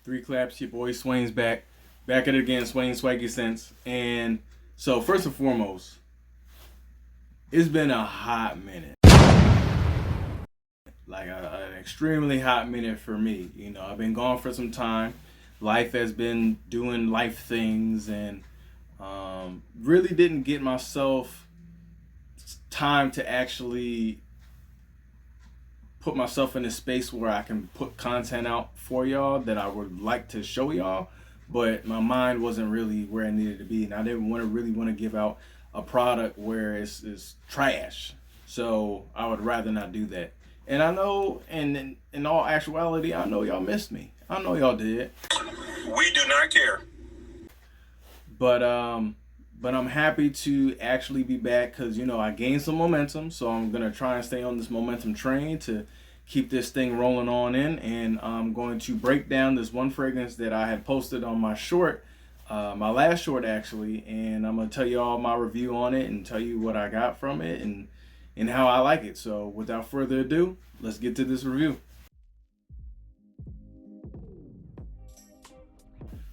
Three claps, your boy Swain's back. Back at it again, Swain Swaggy Sense. And so, first and foremost, it's been a hot minute. Like an extremely hot minute for me. You know, I've been gone for some time. Life has been doing life things, and really didn't get myself time to actually put myself in a space where I can put content out for y'all that I would like to show y'all, but my mind wasn't really where it needed to be, and I didn't really want to give out a product where it's trash. So I would rather not do that. And I know, and in all actuality, I know y'all missed me. I know y'all did. We do not care. But I'm happy to actually be back because, you know, I gained some momentum. So I'm going to try and stay on this momentum train to keep this thing rolling on in. And I'm going to break down this one fragrance that I had posted on my short, my last short actually. And I'm going to tell you all my review on it and tell you what I got from it and how I like it. So without further ado, let's get to this review.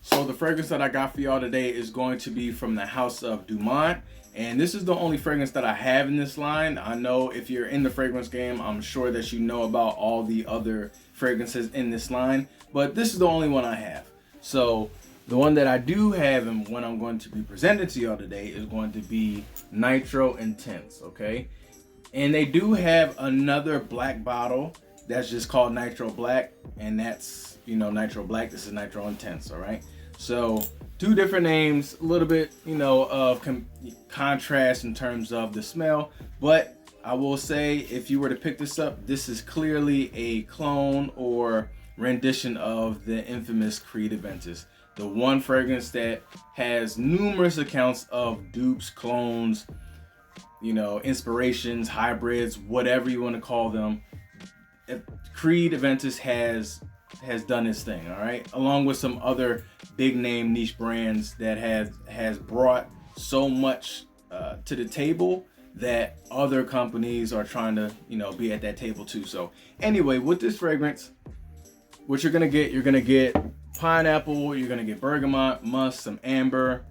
So the fragrance that I got for y'all today is going to be from the House of Dumont. And this is the only fragrance that I have in this line. I know if you're in the fragrance game, I'm sure that you know about all the other fragrances in this line, but this is the only one I have. So the one that I do have and what I'm going to be presenting to y'all today is going to be Nitro Intense, okay? And they do have another black bottle that's just called Nitro Black, and that's, you know, Nitro Black. This is Nitro Intense, all right? So two different names, a little bit, you know, of contrast in terms of the smell, but I will say if you were to pick this up, this is clearly a clone or rendition of the infamous Creed Aventus, the one fragrance that has numerous accounts of dupes, clones, you know, inspirations, hybrids, whatever you want to call them. Creed Aventus has done its thing, all right, along with some other big name niche brands that has brought so much to the table that other companies are trying to, you know, be at that table too. So anyway, with this fragrance, what you're gonna get pineapple, you're gonna get bergamot, musk, some amber.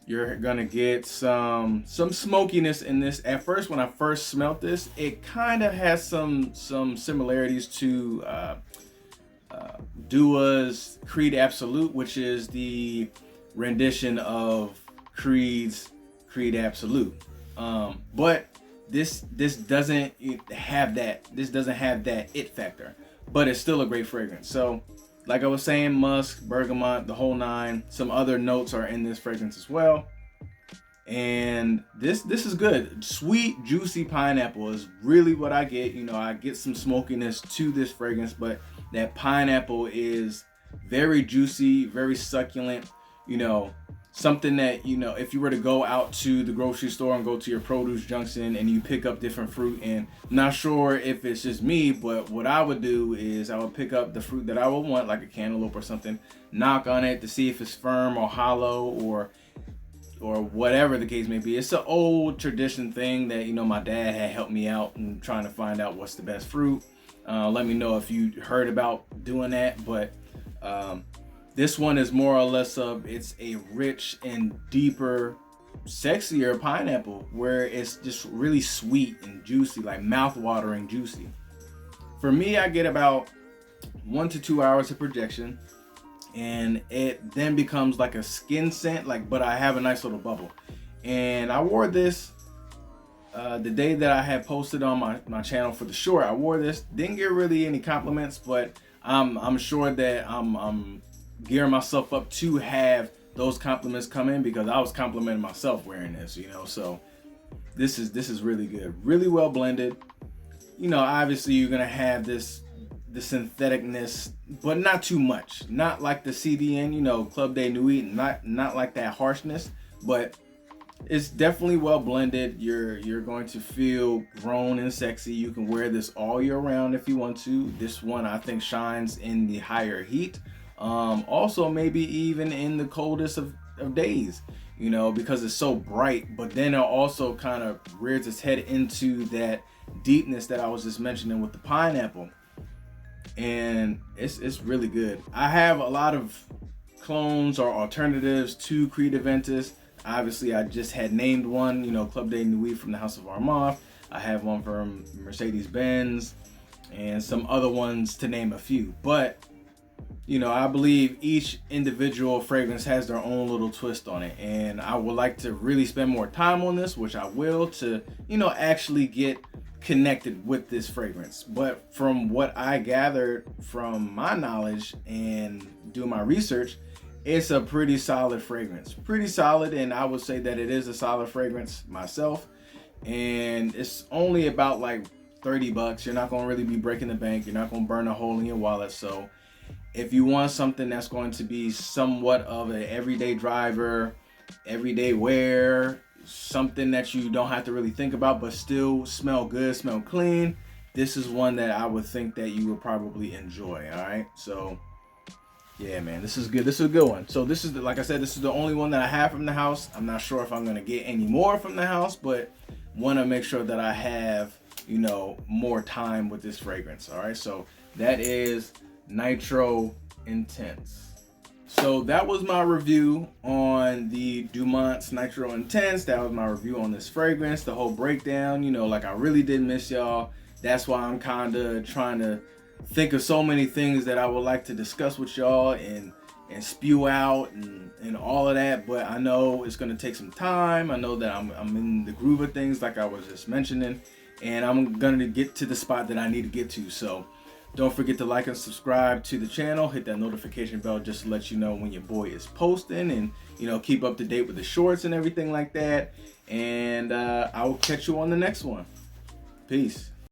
You're gonna get some smokiness in this. At first, when I first smelled this, it kind of has some similarities to Dua's Creed Absolute, which is the rendition of Creed's Creed Absolute. But this doesn't have that. This doesn't have that it factor, but it's still a great fragrance. So, like I was saying, musk, bergamot, the whole nine. Some other notes are in this fragrance as well. And this is good. Sweet, juicy pineapple is really what I get. You know, I get some smokiness to this fragrance, but that pineapple is very juicy, very succulent. You know, something that, you know, if you were to go out to the grocery store and go to your produce junction and you pick up different fruit, and I'm not sure if it's just me, but what I would do is I would pick up the fruit that I would want, like a cantaloupe or something, knock on it to see if it's firm or hollow or whatever the case may be. It's an old tradition thing that, you know, my dad had helped me out in trying to find out what's the best fruit. Let me know if you heard about doing that, but this one is more or less of, it's a rich and deeper, sexier pineapple where it's just really sweet and juicy, like mouth-watering juicy. For me, I get about 1 to 2 hours of projection, and it then becomes like a skin scent, but I have a nice little bubble. And I wore this the day that I had posted on my channel for the short. I wore this, didn't get really any compliments, but I'm sure that I'm gearing myself up to have those compliments come in, because I was complimenting myself wearing this, you know. So this is really good, really well blended. You know, obviously you're gonna have the syntheticness, but not too much, not like the CDN, you know, Club de Nuit, not like that harshness, but it's definitely well blended. You're going to feel grown and sexy. You can wear this all year round if you want to. This one I think shines in the higher heat. Also maybe even in the coldest of days, you know, because it's so bright, but then it also kind of rears its head into that deepness that I was just mentioning with the pineapple. and it's really good. I have a lot of clones or alternatives to Creed Aventus. Obviously, I just had named one, Club de Nuit from the House of Armand. I have one from Mercedes-Benz and some other ones to name a few. But, I believe each individual fragrance has their own little twist on it. And I would like to really spend more time on this, which I will, to, actually get connected with this fragrance. But from what I gathered from my knowledge and doing my research, it's a pretty solid fragrance. Pretty solid, and I would say that it is a solid fragrance myself. And it's only about like $30. You're not gonna really be breaking the bank. You're not gonna burn a hole in your wallet. So if you want something that's going to be somewhat of an everyday driver, everyday wear, something that you don't have to really think about but still smell good, smell clean, this is one that I would think that you would probably enjoy. All right, so yeah, man, this is good. This is a good one. So this is, like I said, this is the only one that I have from the house. I'm not sure if I'm gonna get any more from the house, but want to make sure that I have, more time with this fragrance. All right, so that is Nitro Intense. So that was my review on the Dumont's Nitro Intense. That was my review on this fragrance, the whole breakdown. Like I really did miss y'all. That's why I'm kind of trying to think of so many things that I would like to discuss with y'all and spew out and all of that. But I know it's going to take some time. I know that I'm in the groove of things like I was just mentioning. And I'm going to get to the spot that I need to get to. So don't forget to like and subscribe to the channel. Hit that notification bell just to let you know when your boy is posting, and keep up to date with the shorts and everything like that. And I will catch you on the next one. Peace.